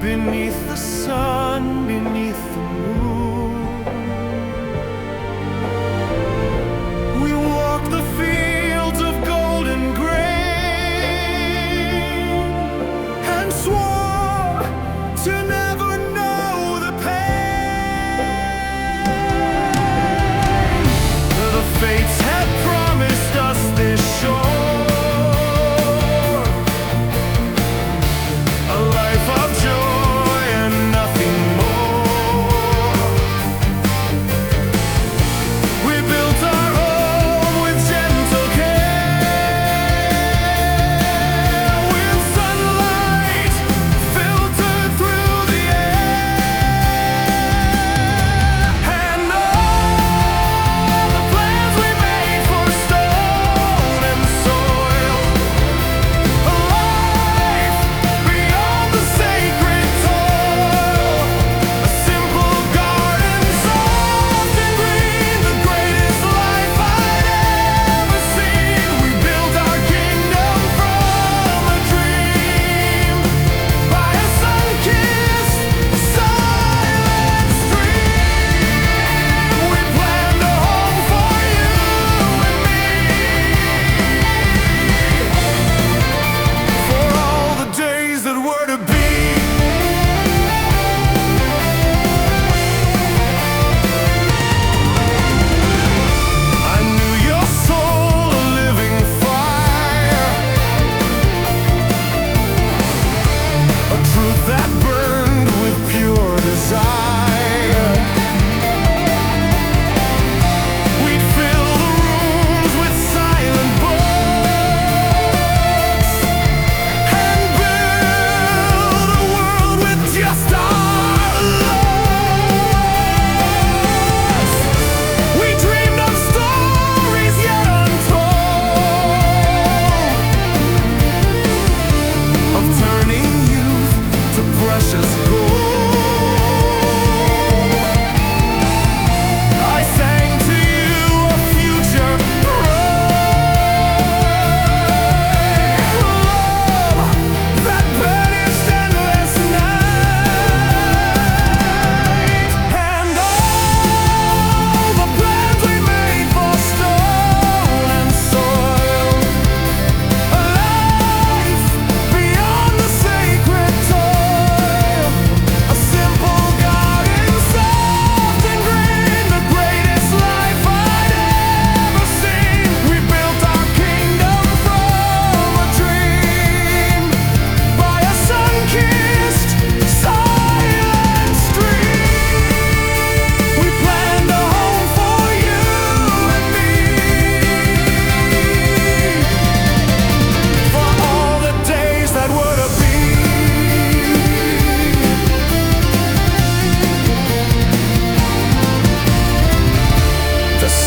beneath the sun, beneath the moon. We walk the fields of golden grain and swore to never know the pain. The fates had promised us this shore,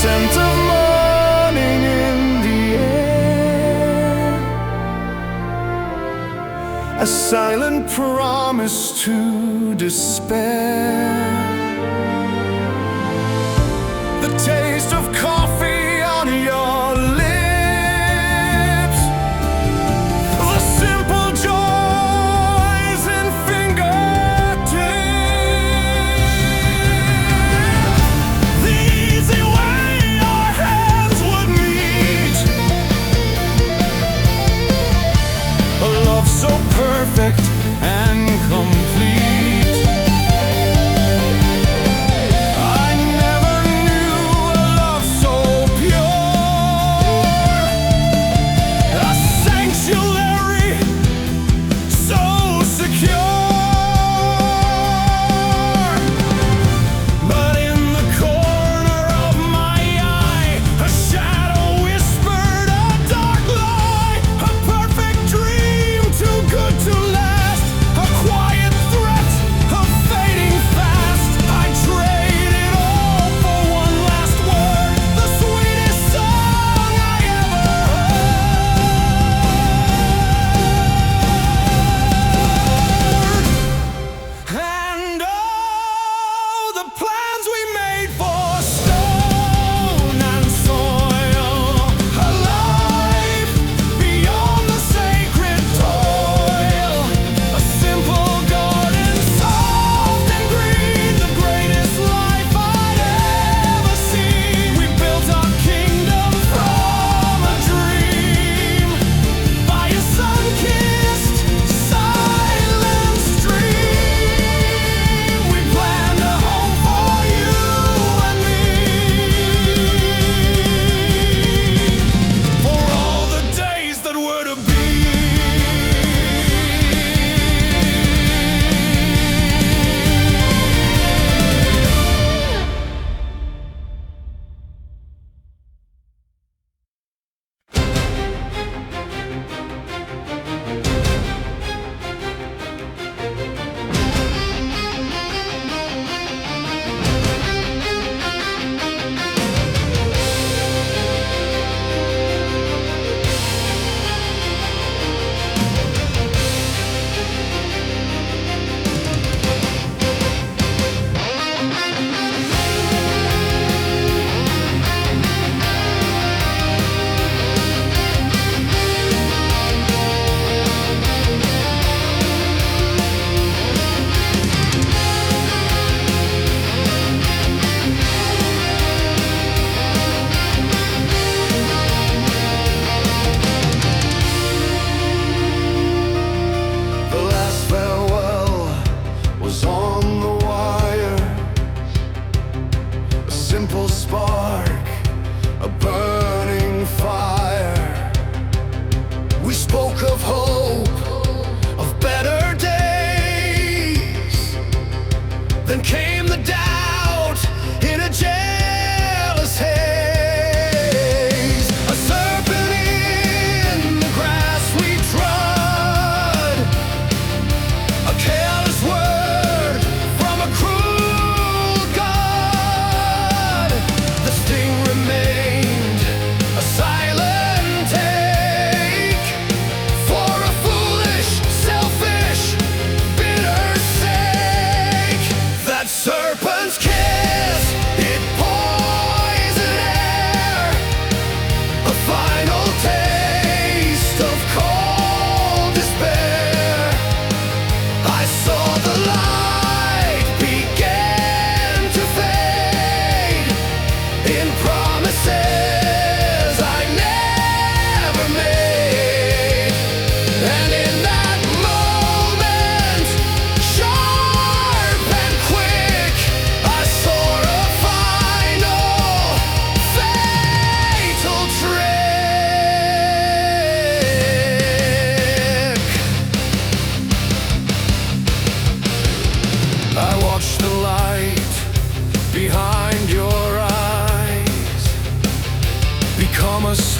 scent of morning in the air, a silent promise to despair, the taste of coffee on your lips, the simple joys in fingertips, the easy way our hands would meet, a love so perfect and complete. I never knew a love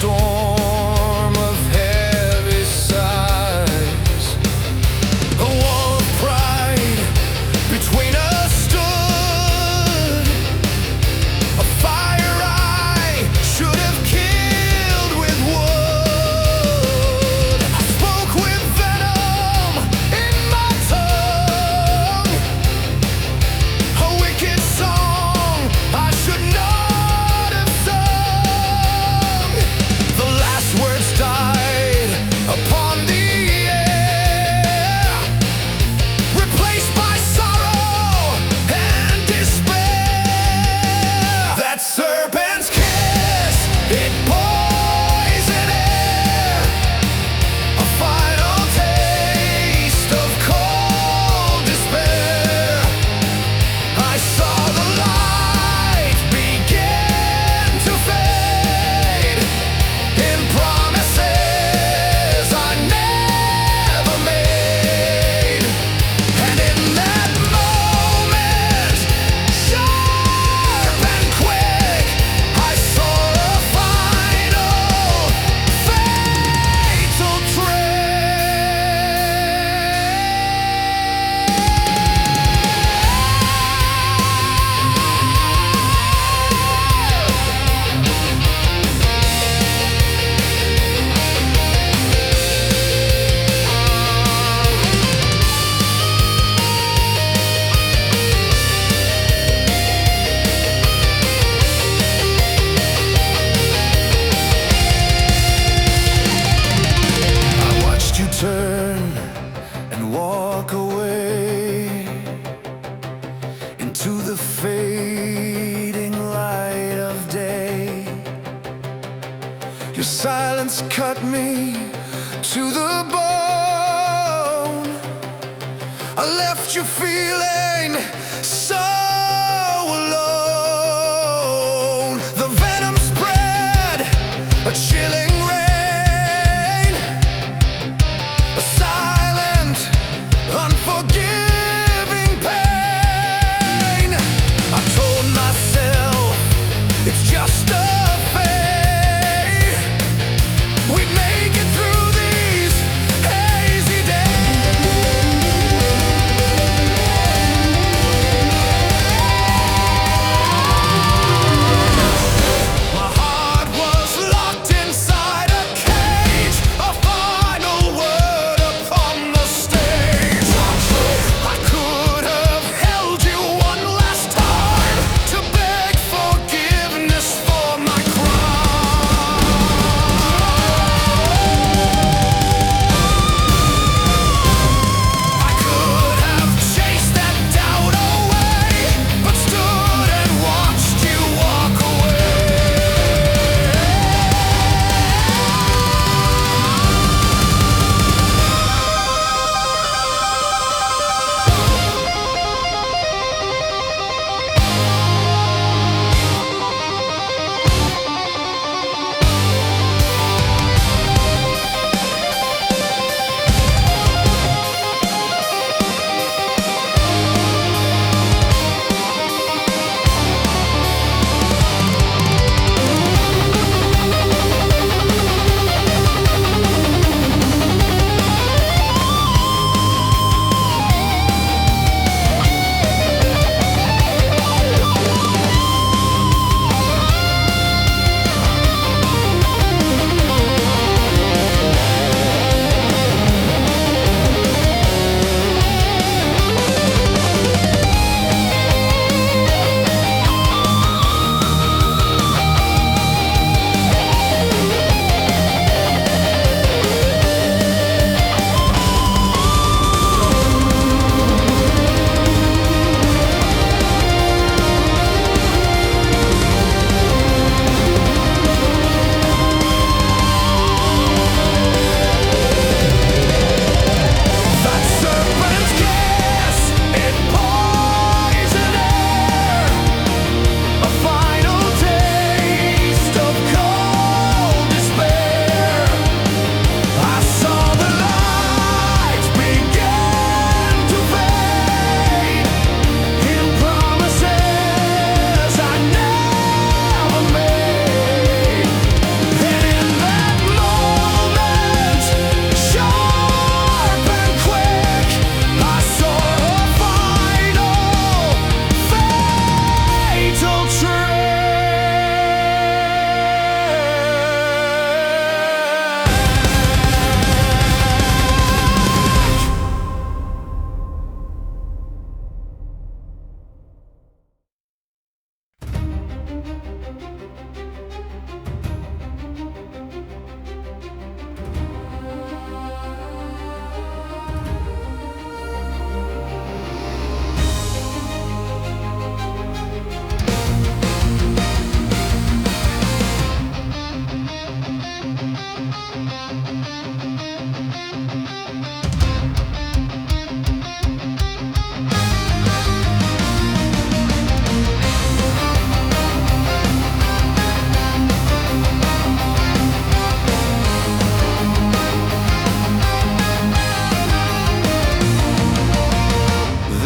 storm of heavy sighs. A wall of pride between us stood, a fire I should have killed with wood. I spoke with venom in my tongue, a wicked song I should not have sung. The last words died upon the air, replaced by sorrow and despair. That serpent's kiss, it poison air, a final taste of cold despair. I saw the light begin to fade in promises I never made. And in that moment, sharp and quick, I saw a final fatal I watched you turn and walk away into the fading light of day. Your silence cut me to the bone. I left you feeling so alone. The venom spread, a chilling rain, a silent, unforgiving pain. I told myself it's just a phase. We'd make it through these hazy days.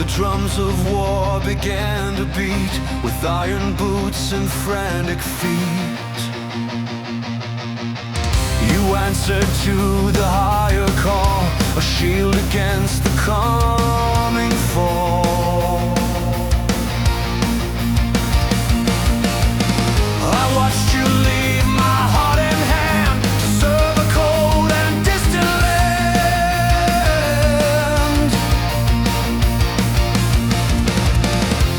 drums of war began to beat with iron boots and frantic feet. You answered to the higher call, a shield against the coming fall. I watched you leave my heart in hand to serve a cold and distant land.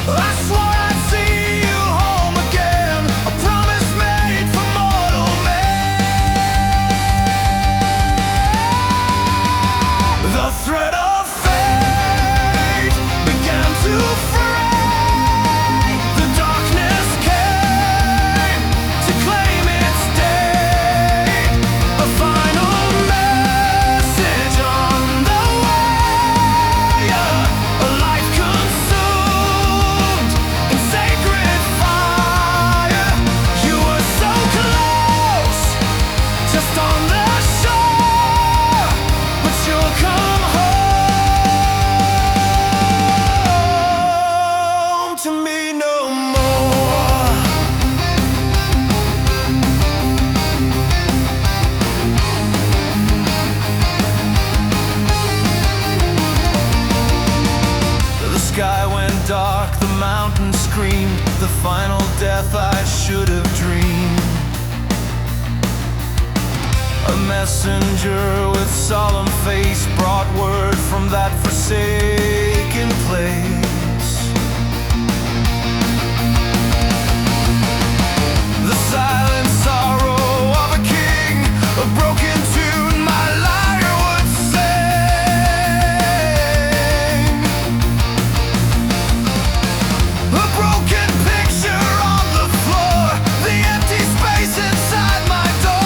I swore I'd see you home again, a promise made for mortal man. The threat of fate began to fray. The darkness came to claim its day. A final message on the way. A life consumed in sacred fire. You were so close, just on the shore, but you'll come home to me no more. The sky went dark, the mountains screamed, the final death I should have dreamed. A messenger with solemn face brought word from that forsaken place. The silent sorrow of a king, a broken tune my lyre would sing. A broken picture on the floor, the empty space inside my door.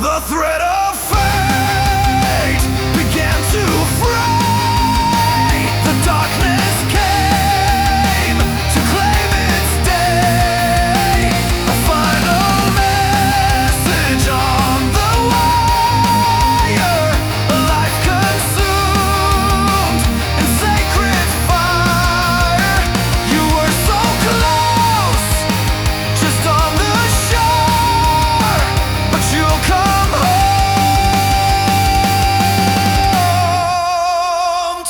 The threat of fate began to fray. The darkness came to claim its day. A final message on the wire. A life consumed in sacred fire. You were so close, just on the shore, but you'll come home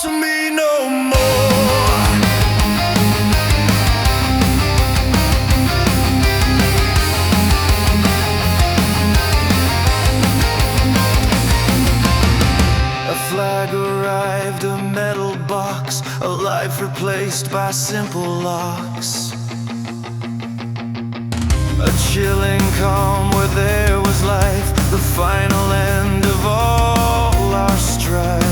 to me no more. A flag arrived, a metal box, a life replaced by simple locks. A chilling calm where there was life, the final end of all our strife.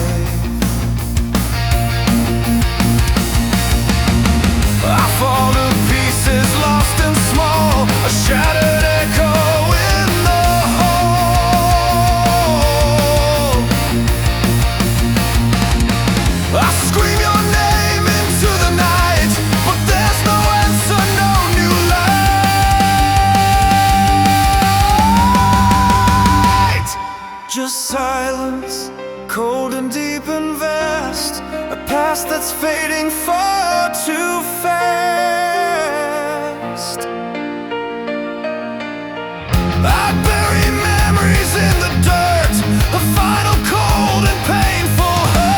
I fall to pieces, lost and small, a shattered echo in the hole. I scream your name into the night, but there's no answer, no new light. Just silence, cold and deep and vast, a past that's fading far too fast. I bury memories in the dirt, a final cold and painful hurt.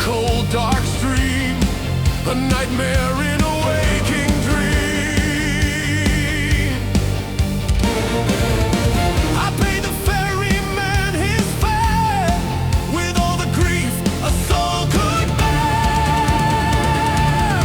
cold, dark stream, a nightmare in a waking dream. I paid the ferryman his fare with all the grief a soul could bear.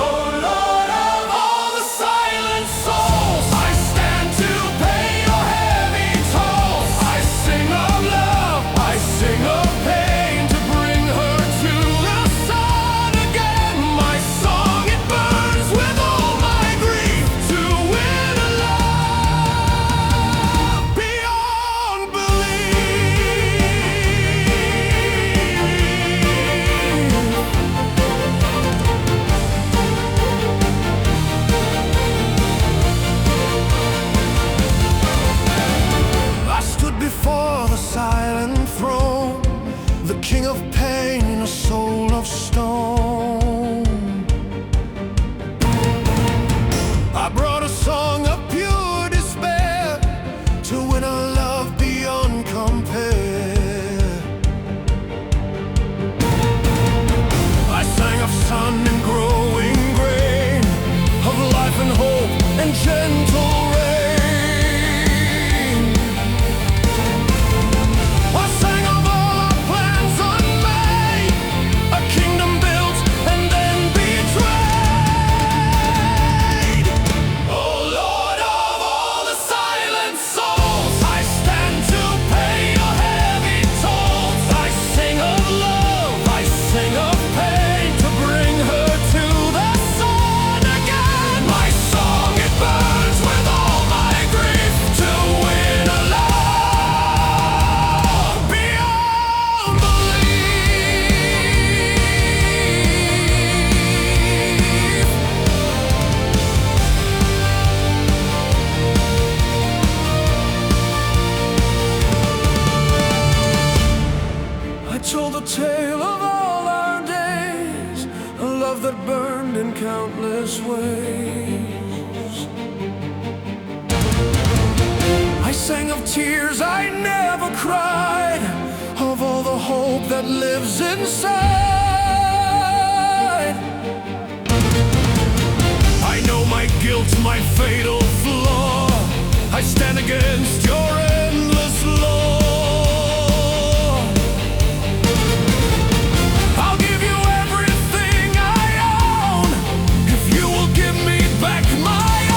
Oh Lord of all the silent souls, I stand to pay your heavy tolls. I sing of love, I sing of pain, to bring her to the sun again. My song, it burns with all my grief, to win a love beyond belief. I stood before the silent throne, the king of pain in a soul of stone. I brought a song of pure despair, to win a love beyond compare. I sang of sun and growing grain, of life and hope and gentle rain. I sang of all our plans unmade, a kingdom built and then betrayed. Oh Lord of all the silent souls, I stand to pay your heavy tolls. I sing of love, I sing of pain, to bring her to the sun again. My song, it burns with all my grief, to win a love beyond belief. I told the tale of all our days, a love that burned in countless ways. I sang of tears I never cried, of all the hope that lives inside. I know my guilt, my fatal flaw, I stand against your endless law. I'll give you everything I own, if you will give me back my own.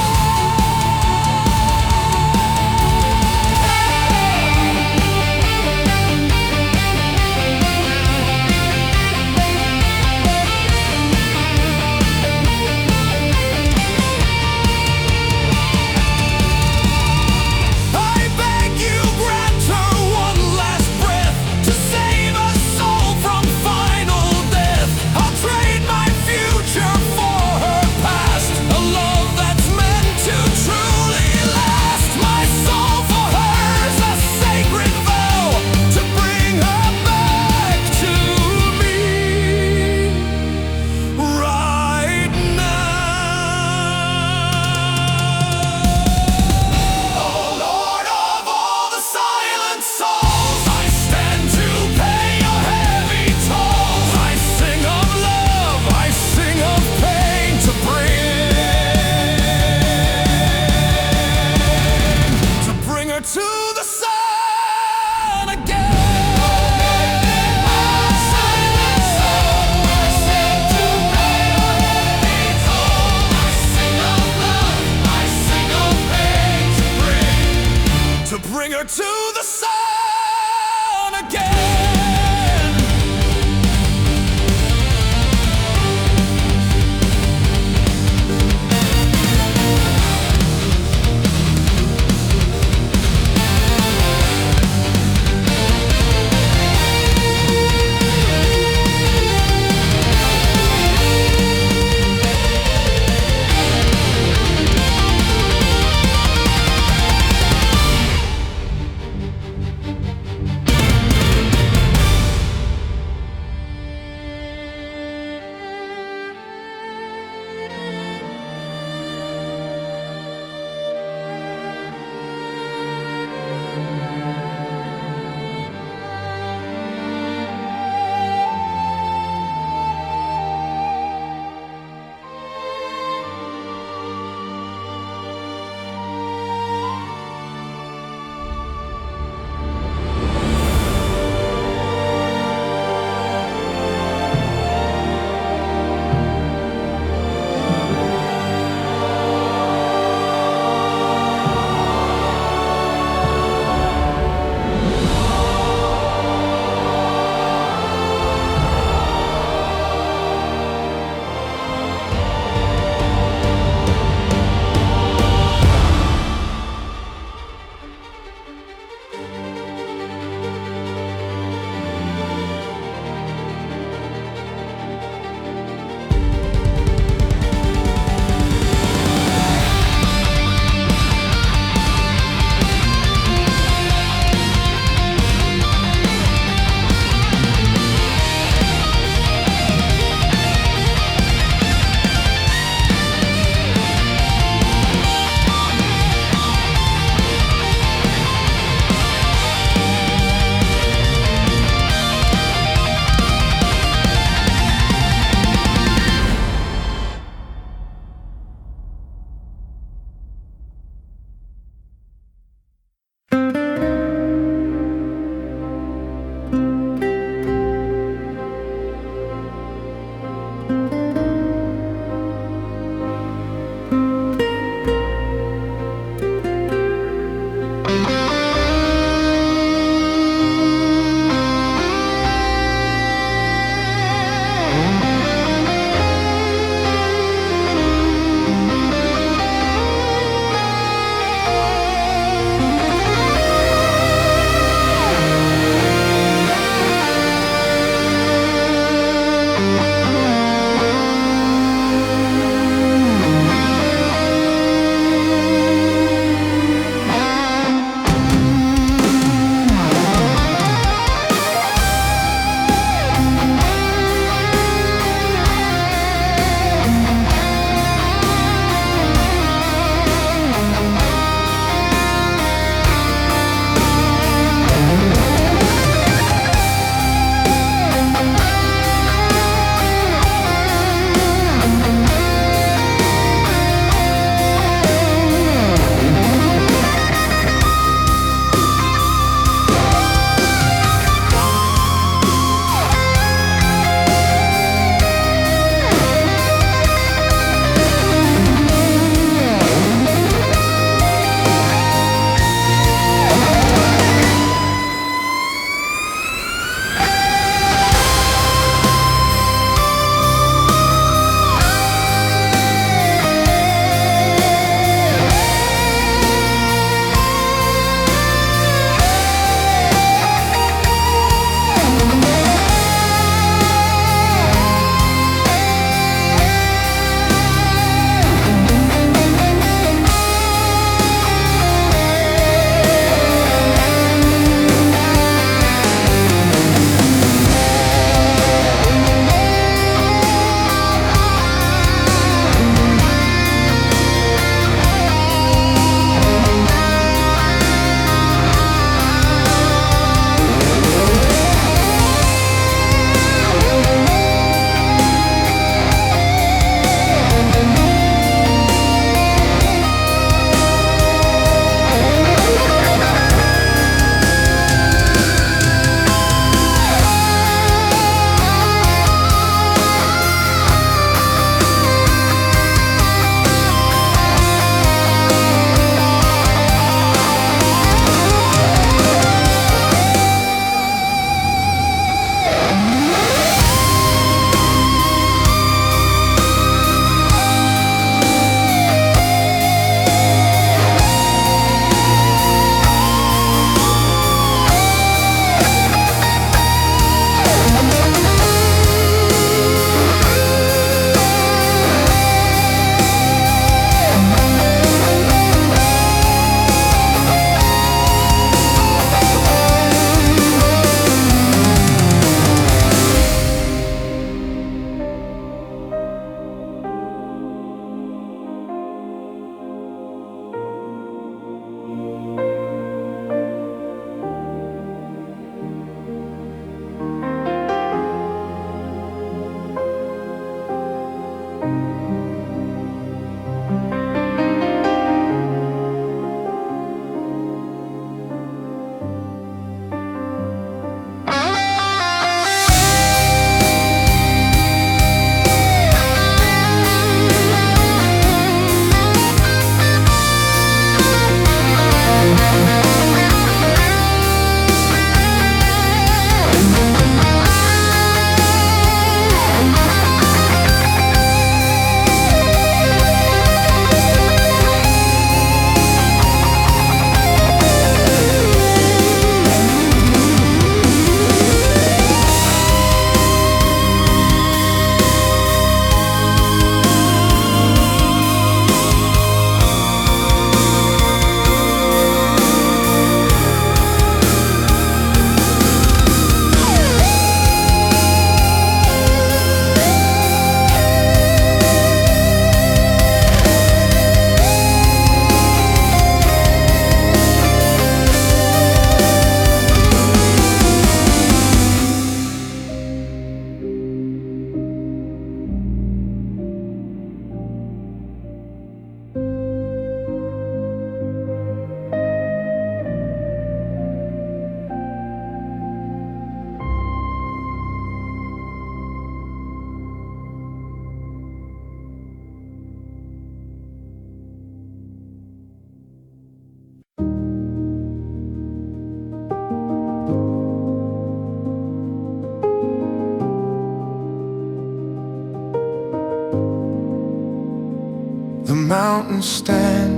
the mountains stand,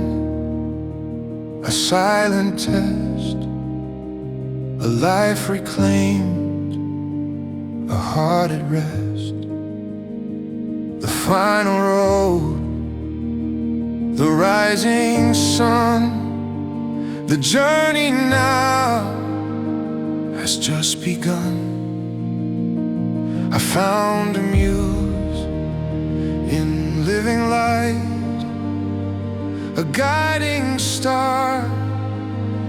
a silent test, a life reclaimed, a heart at rest. The final road, the rising sun, the journey now has just begun. I found a muse in living light, a guiding star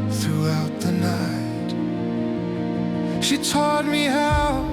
throughout the night. She taught me how